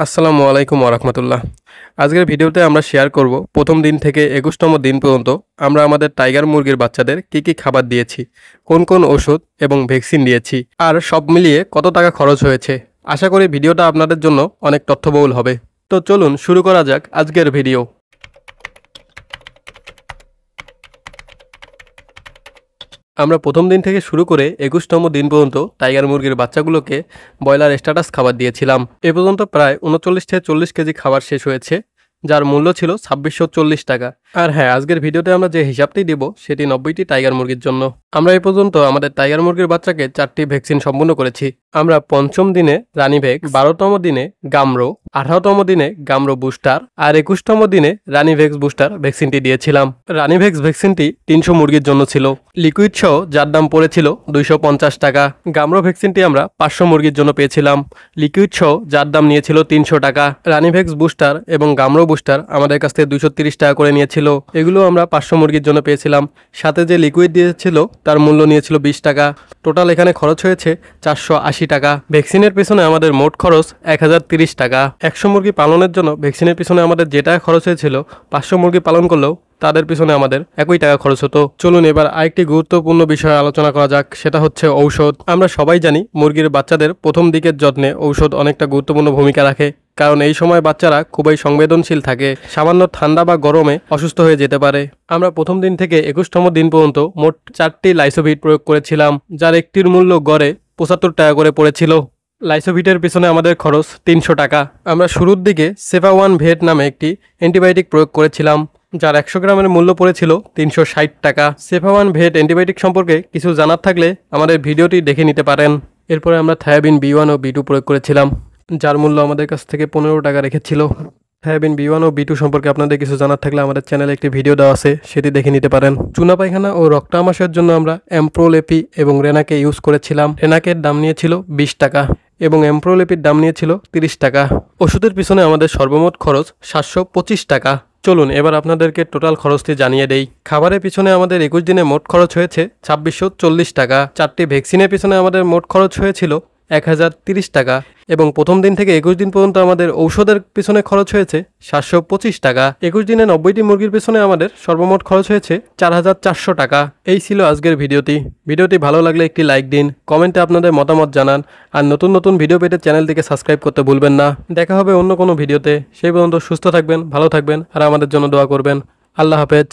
আসসালামু আলাইকুম ওরহমতুল্লাহ। আজকের ভিডিওতে আমরা শেয়ার করব প্রথম দিন থেকে ২১তম দিন পর্যন্ত আমরা আমাদের টাইগার মুরগির বাচ্চাদের কী কী খাবার দিয়েছি, কোন কোন ওষুধ এবং ভ্যাকসিন দিয়েছি, আর সব মিলিয়ে কত টাকা খরচ হয়েছে। আশা করি ভিডিওটা আপনাদের জন্য অনেক তথ্যবহুল হবে। তো চলুন শুরু করা যাক আজকের ভিডিও। আমরা প্রথম দিন থেকে শুরু করে ২১তম দিন পর্যন্ত টাইগার মুরগির বাচ্চাগুলোকে ব্রয়লার স্ট্যাটাস খাবার দিয়েছিলাম। এ পর্যন্ত প্রায় ৩৯ থেকে ৪০ কেজি খাবার শেষ হয়েছে, যার মূল্য ছিল ২৬৪০ টাকা। আর হ্যাঁ, আজকের ভিডিওতে আমরা যে হিসাবটি দেব সেটি ৯০টি টাইগার মুরগির জন্য। আমরা এ পর্যন্ত আমাদের টাইগার মুরগির বাচ্চাকে 4টি ভ্যাকসিন সম্পূর্ণ করেছি। আমরা ৫ম দিনে রানিভ্যাক্স, ১২তম দিনে গামরো, ১৮তম দিনে গামরো বুস্টার আর ২১তম দিনে রানিভ্যাক্স বুস্টার ভ্যাকসিনটি দিয়েছিলাম। রানিভ্যাক্স ভ্যাকসিনটি ৩০০ মুরগির জন্য ছিল, লিকুইড সহ, যার দাম পড়েছিল ২৫০ টাকা। গামরো ভ্যাকসিনটি আমরা ৫০০ মুরগির জন্য পেয়েছিলাম, লিকুইড সহ, যার দাম নিয়েছিল ৩০০ টাকা। রানিভ্যাক্স বুস্টার এবং গামরো বুস্টার আমাদের কাছ থেকে ২৩০ টাকা করে নিয়েছিল। এগুলো আমরা ৫০০ মুরগির জন্য পেয়েছিলাম। সাথে যে লিকুইড দিয়েছিল তার মূল্য নিয়েছিল ২০ টাকা। টোটাল এখানে খরচ হয়েছে ৪৮০ টাকা। ভ্যাকসিনের পিছনে আমাদের মোট খরচ ১০৩০ টাকা। ১০০ মুরগি পালনের জন্য ভ্যাকসিনের পিছনে আমাদের যে টাকা খরচ হয়েছিল, ৫০০ মুরগি পালন করলেও তাদের পিছনে আমাদের একই টাকা খরচ হতো। চলুন এবার আরেকটি গুরুত্বপূর্ণ বিষয়ে আলোচনা করা যাক, সেটা হচ্ছে ঔষধ। আমরা সবাই জানি মুরগির বাচ্চাদের প্রথম দিকের যত্নে ঔষধ অনেকটা গুরুত্বপূর্ণ ভূমিকা রাখে, কারণ এই সময় বাচ্চারা খুবই সংবেদনশীল থাকে, সামান্য ঠান্ডা বা গরমে অসুস্থ হয়ে যেতে পারে। আমরা প্রথম দিন থেকে ২১তম দিন পর্যন্ত মোট 4টি লাইসোভিট প্রয়োগ করেছিলাম, যার একটির মূল্য গড়ে ৭৫ টাকা করে পড়েছিল। লাইসোভিটের পিছনে আমাদের খরচ ৩০০ টাকা। আমরা শুরুর দিকে সেফাওয়ান ভেট নামে একটি অ্যান্টিবায়োটিক প্রয়োগ করেছিলাম, যার ১০০ গ্রামের মূল্য পড়েছিল ৩৬০ টাকা। সেফাওয়ান ভেট অ্যান্টিবায়োটিক সম্পর্কে কিছু জানার থাকলে আমাদের ভিডিওটি দেখে নিতে পারেন। এরপরে আমরা থায়াবিন B1 ও B2 প্রয়োগ করেছিলাম, যার মূল্য আমাদের কাছ থেকে ১৫ টাকা রেখেছিল। থায়াবিন B1 ও B2 সম্পর্কে আপনাদের কিছু জানার থাকলে আমাদের চ্যানেলে একটি ভিডিও দেওয়া আছে, সেটি দেখে নিতে পারেন। চুনা পায়খানা ও রক্ত আমাশয়ের জন্য আমরা অ্যাম্প্রোলেপি এবং রেনাকে ইউজ করেছিলাম। রেনাকের দাম নিয়েছিল ২০ টাকা এবং অ্যাম্প্রোলেপির দাম নিয়েছিল ৩০ টাকা। ওষুধের পিছনে আমাদের সর্বমোট খরচ ৭২৫ টাকা। চলুন এবার আপনাদেরকে টোটাল খরচটি জানিয়ে দেই। খাবারের পিছনে আমাদের ২১ দিনে মোট খরচ হয়েছে ২৬৪০ টাকা। 4টি ভ্যাকসিনের পিছনে আমাদের মোট খরচ হয়েছিল ১০৩০ টাকা এবং প্রথম দিন থেকে ২১ দিন পর্যন্ত আমাদের ঔষধের পিছনে খরচ হয়েছে ৭২৫ টাকা। ২১ দিনে ৯০টি মুরগির পিছনে আমাদের সর্বমোট খরচ হয়েছে ৪৪০০ টাকা। এই ছিল আজকের ভিডিওটি ভালো লাগলে একটি লাইক দিন, কমেন্টে আপনাদের মতামত জানান, আর নতুন নতুন ভিডিও পেতে চ্যানেলটিকে সাবস্ক্রাইব করতে ভুলবেন না। দেখা হবে অন্য কোনো ভিডিওতে। সেই পর্যন্ত সুস্থ থাকবেন, ভালো থাকবেন আর আমাদের জন্য দোয়া করবেন। আল্লাহ হাফেজ।